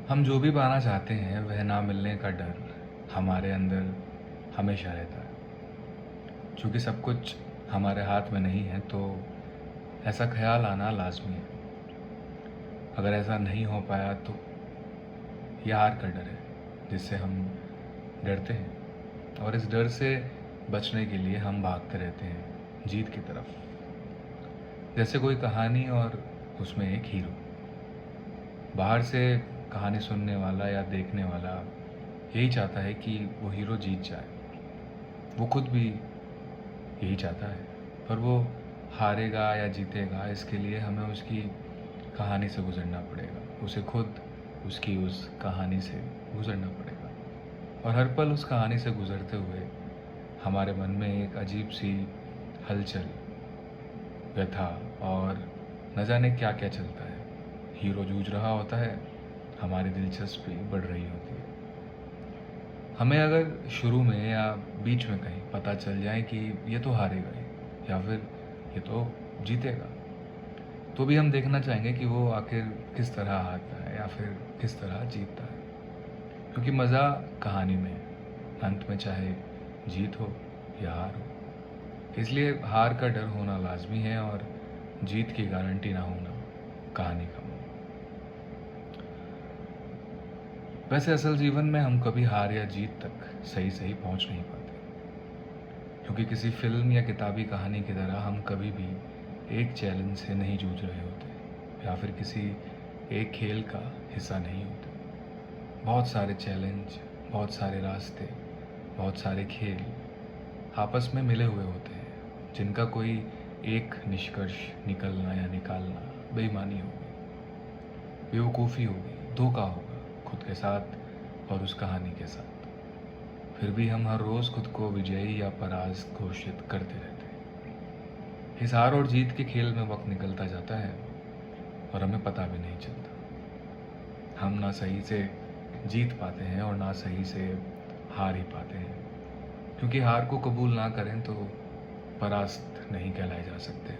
हम जो भी पाना चाहते हैं वह ना मिलने का डर हमारे अंदर हमेशा रहता है। चूँकि सब कुछ हमारे हाथ में नहीं है तो ऐसा ख्याल आना लाज़मी है। अगर ऐसा नहीं हो पाया तो ये हार का डर है जिससे हम डरते हैं, और इस डर से बचने के लिए हम भागते रहते हैं जीत की तरफ। जैसे कोई कहानी और उसमें एक हीरो। बाहर से कहानी सुनने वाला या देखने वाला यही चाहता है कि वो हीरो जीत जाए। वो खुद भी यही चाहता है, पर वो हारेगा या जीतेगा इसके लिए हमें उसकी कहानी से गुज़रना पड़ेगा। उसे खुद उसकी उस कहानी से गुज़रना पड़ेगा, और हर पल उस कहानी से गुज़रते हुए हमारे मन में एक अजीब सी हलचल, व्यथा और न जाने क्या क्या चलता है। हीरो जूझ रहा होता है, हमारी दिलचस्पी बढ़ रही होती है। हमें अगर शुरू में या बीच में कहीं पता चल जाए कि ये तो हारेगा ही या फिर ये तो जीतेगा, तो भी हम देखना चाहेंगे कि वो आखिर किस तरह हारता है या फिर किस तरह जीतता है। क्योंकि मज़ा कहानी में है, अंत में चाहे जीत हो या हार हो। इसलिए हार का डर होना लाजमी है और जीत की गारंटी ना होना कहानी का मोड़। वैसे असल जीवन में हम कभी हार या जीत तक सही सही पहुंच नहीं पाते, क्योंकि किसी फिल्म या किताबी कहानी की तरह हम कभी भी एक चैलेंज से नहीं जूझ रहे होते या फिर किसी एक खेल का हिस्सा नहीं होते। बहुत सारे चैलेंज, बहुत सारे रास्ते, बहुत सारे खेल आपस में मिले हुए होते हैं, जिनका कोई एक निष्कर्ष निकलना या निकालना बेईमानी होगी, बेवकूफ़ी होगी, धोखा होगा खुद के साथ और उस कहानी के साथ। फिर भी हम हर रोज़ खुद को विजयी या परास्त घोषित करते रहते हैं। इस हार और जीत के खेल में वक्त निकलता जाता है और हमें पता भी नहीं चलता। हम ना सही से जीत पाते हैं और ना सही से हार ही पाते हैं, क्योंकि हार को कबूल ना करें तो परास्त नहीं कहलाए जा सकते,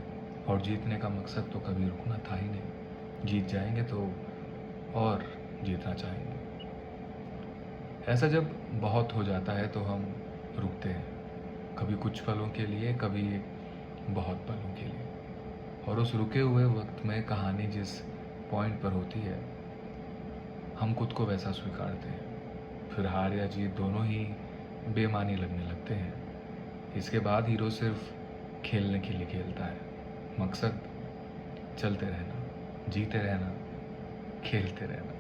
और जीतने का मकसद तो कभी रुकना था ही नहीं। जीत जाएंगे तो और जीतना चाहेंगे। ऐसा जब बहुत हो जाता है तो हम रुकते हैं, कभी कुछ पलों के लिए, कभी बहुत पलों के लिए। और उस रुके हुए वक्त में कहानी जिस पॉइंट पर होती है, हम खुद को वैसा स्वीकारते हैं। फिर हार या जीत दोनों ही बेमानी लगने लगते हैं। इसके बाद हीरो सिर्फ खेलने के लिए खेलता है, मकसद चलते रहना, जीते रहना, खेलते रहना।